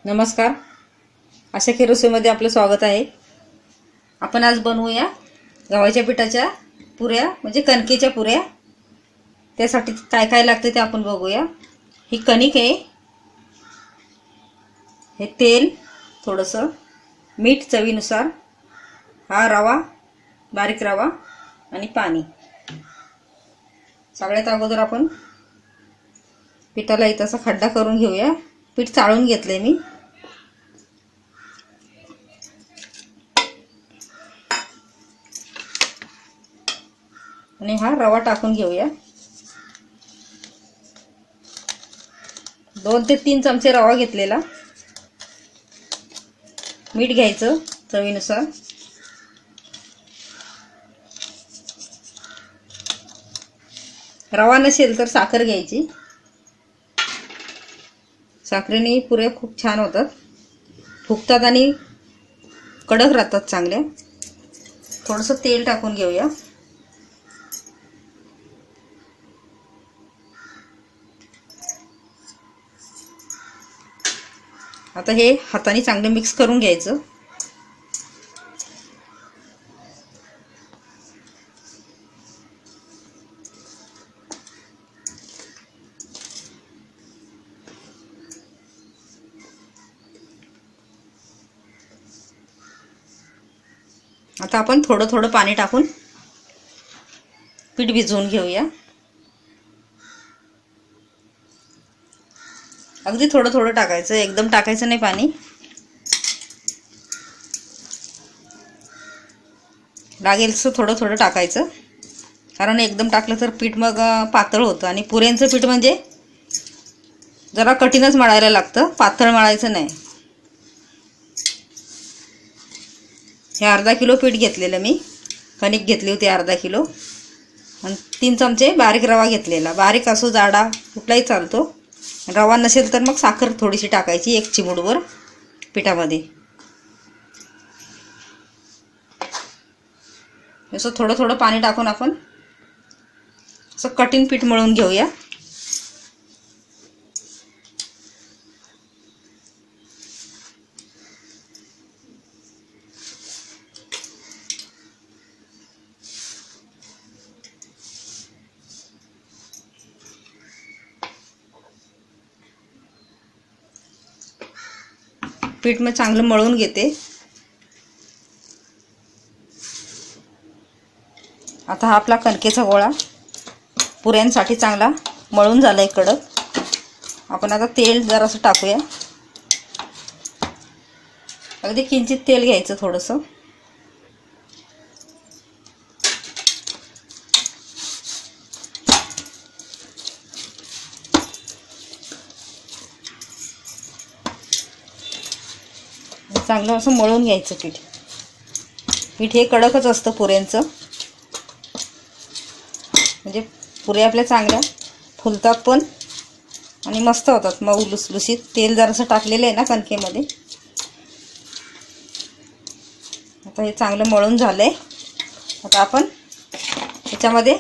नमस्कार, आशा की रसोईमध्ये आपलं स्वागत आहे। आपण आज बनवूया गव्हाच्या पिठाच्या पुऱ्या, म्हणजे कणकेच्या पुऱ्या। त्यासाठी काय काय लागते ते आपण बघूया। ही कणिक आहे, हे तेल थोडंसं, मीठ चवीनुसार, हा रवा, बारीक रवा आणि पाणी। सगळ्यात अगोदर आपण पिठाला इथं खड्डा करून घेऊया। पीठ चाळून घेतले मी। आणि हा रवा टाकून घेऊया। 2 ते 3 चमचे रवा घेतलेला। मीठ घ्यायचं चवीनुसार। रवा नसेल तर साखर घ्यायची। साखरेने पुऱ्या खूप छान होतात, फुगतात आणि कडक राहतात चांगल्या। थोडंसं तेल टाकून घेऊया। आता हे हाताने चांगले मिक्स करून घ्यायचं। आता आपण थोडं थोडं पाणी टाकून पीठ भिजवून घेऊया। अगदी थोडं थोडं टाकायचं, एकदम टाकायचं नाही पाणी। लागेल तसं थोडं थोडं टाकायचं, कारण एकदम टाकलं तर पीठ मग पातळ होतं। आणि पुऱ्यांचं पीठ म्हणजे जरा कठीणच मळायला लागतं, पातळ मळायचं नाही। हे अर्धा किलो पीठ घेतलेलं मी, कणिक घेतली होती अर्धा किलो। आणि 3 चमचे बारीक रवा घेतलेला, बारीक असो जाडा कुठलाही चालतो। रवा नसेल तर मग साखर थोडीशी टाकायची, 1 चिमूटभर पिठामध्ये। असं थोडं थोडं पाणी टाकून आपण असं कठीण पीठ मळून घेऊया। पीठ मी चांगलं मळून घेते। आता हा आपला कणकेचा गोळा पुऱ्यांसाठी चांगला मळून झालाय कडक। आपण आता तेल जरासं टाकूया, अगदी किंचित तेल घ्यायचं थोडंसं। चांगलं असं मळून घ्यायचं पीठ। पीठ हे कडकच असतं पुऱ्यांचं, म्हणजे पुऱ्या आपल्या चांगल्या फुलतात पण आणि मस्त होतात, मऊ लुसलुशीत। तेल जरासं टाकलेलं आहे ना कणकेमध्ये। आता हे चांगलं मळून झालंय। आता आपण त्याच्यामध्ये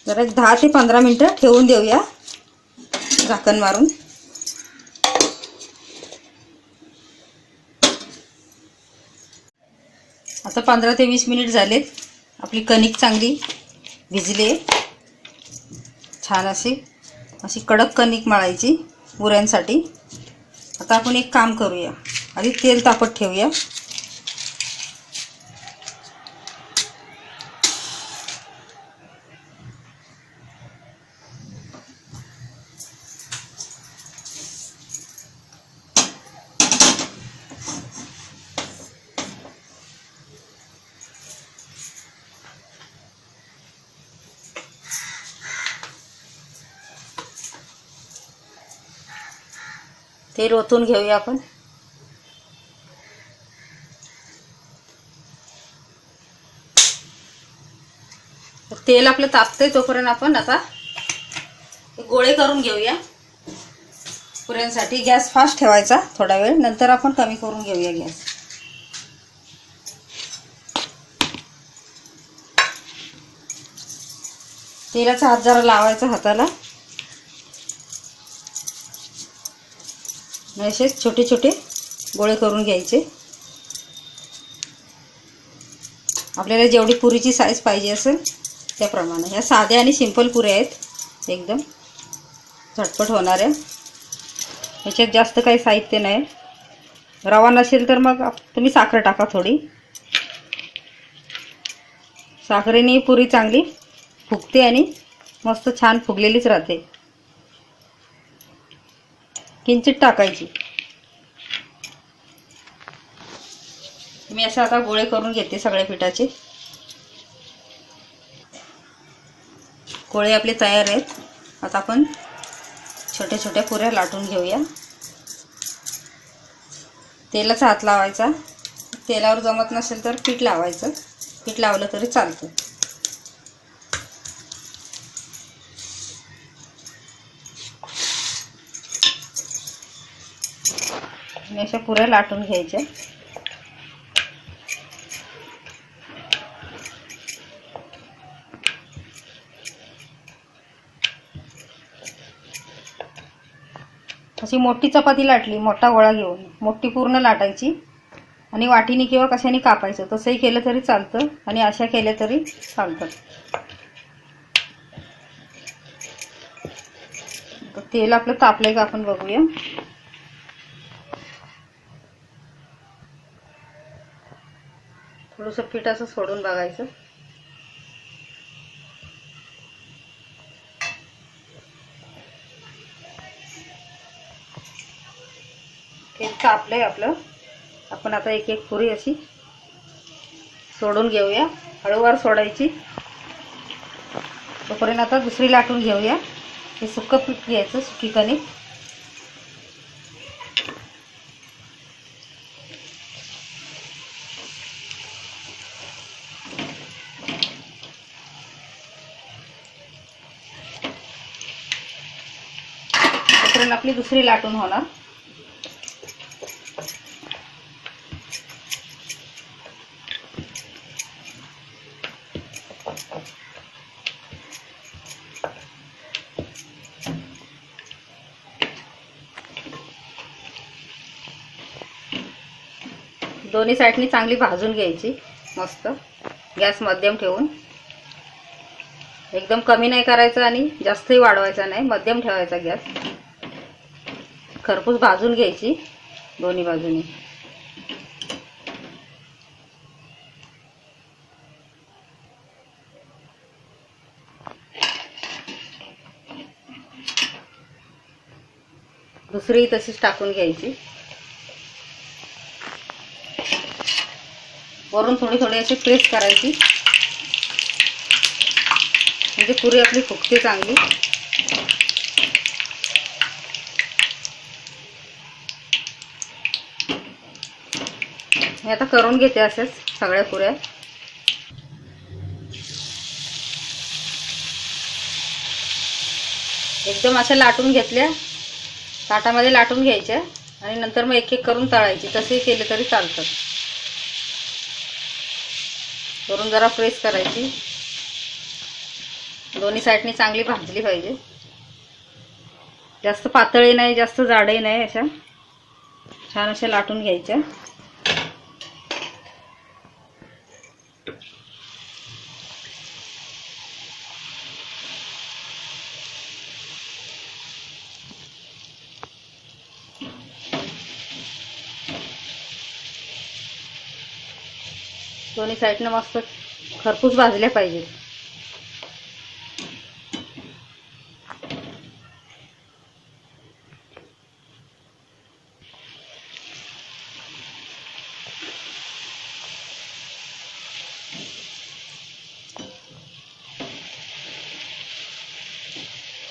जरा 10 ते 15 मिनिटं ठेवून देऊया झाकण मारून। आता 15 ते 20 मिनिट झालेत। आपली कणिक चांगली भिजली, छान अशी कडक कणिक मळायची पुऱ्यांसाठी। आता आपण एक काम करूया, आधी तेल तापत ठेवूया। तेल ओतून घेऊया आपण। तेल आपलं तापतंय तोपर्यंत आपण आता गोळे करून घेऊया पुऱ्यांसाठी। गॅस फास्ट ठेवायचा थोडा वेळ, नंतर आपण कमी करून घेऊया गॅस। तेलाचा हात जरा लावायचा हाताला। असेच छोटे छोटे गोळे करून घ्यायचे. आपल्याला जेवढी पुरीची साईज पाहिजे असेल त्याप्रमाणे. ह्या साध्या आणि सिंपल पुऱ्या आहेत, एकदम झटपट होणाऱ्या. ह्याच्यात जास्त काही साहित्य नाही. रवा नसेल तर मग तुम्ही साखर टाका थोडी. साखरेने पुरी चांगली फुगते आणि मस्त छान फुगलेलीच राहते. किंचित टाकायची. मी असं आता गोळे करून घेते सगळ्या पिठाचे. गोळे आपले तयार आहेत. आता आपण छोट्या छोट्या पुऱ्या लाटून घेऊया. तेलाचा हात लावायचा. तेलावर जमत नसेल तर पीठ लावायचं. पीठ लावलं तरी चालतं. आणि अशा पुऱ्या लाटून घ्यायच्या. अशी मोठी चपाती लाटली, मोठा गोळा घेऊन मोठी पूर्ण लाटायची आणि वाटीने किंवा कशाने कापायचं. तसंही केलं तरी चालतं आणि अशा केल्या तरी चालतं. तेल आपलं तापलंय का आपण बघूया. थोडंसं पीठ असं सोडून बघायचं. तेल तापलंय आपलं. आपण आता एक एक पुरी अशी सोडून घेऊया. हळूवार सोडायची. तोपर्यंत आता दुसरी लाटून घेऊया. हे सुक्कं पीठ घ्यायचं, सुकी कणिक. तोपर्यंत आपली दुसरी लाटून होणार. दोन्ही साईडनी चांगली भाजून घ्यायची मस्त. गॅस मध्यम ठेवून. एकदम कमी नाही करायचं आणि जास्तही वाढवायचा नाही, मध्यम ठेवायचा गॅस. खरपूस भाजून घ्यायची दोन्ही बाजूनी. दुसरी तशीच टाकून घ्यायची. वरून थोडी थोडी अशी प्रेस करायची म्हणजे पुरी आपली फुगते चांगली. मी आता करून घेते असेच सगळ्या पुऱ्या. एकदम अशा लाटून घेतल्या, ताटामध्ये लाटून घ्यायच्या आणि नंतर मग एक एक करून तळायची. तसे केले तरी चालतात. वरून जरा प्रेस करायची. दोन्ही साईडनी चांगली भाजली पाहिजे. जास्त पातळही नाही, जास्त जाडही नाही. अशा छान अशा लाटून घ्यायच्या. दोन्ही साईडनं मस्त खरपूस भाजल्या पाहिजेत.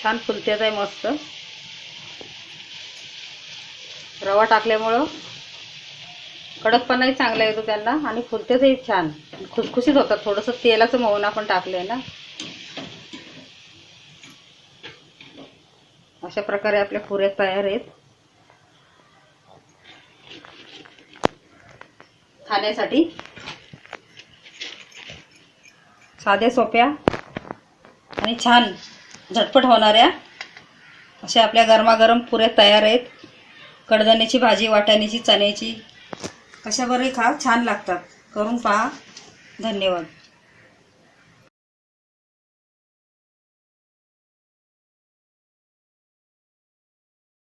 छान फुलतेच आहे मस्त. रवा टाकल्यामुळं कडकपणाही चांगला येतो त्यांना आणि फुलतेचही छान, खुसखुशीत होतात. थोडंसं तेलाचं मोहन आपण टाकलंय ना. अशा प्रकारे आपल्या पुऱ्या तयार आहेत. खाण्यासाठी साध्या सोप्या आणि छान झटपट होणाऱ्या अशा आपल्या गरमागरम पुऱ्या तयार आहेत. कडधान्याची भाजी, वाटाण्याची, चण्याची कशाबरोबर खा, छान लागतात. करून पहा. धन्यवाद.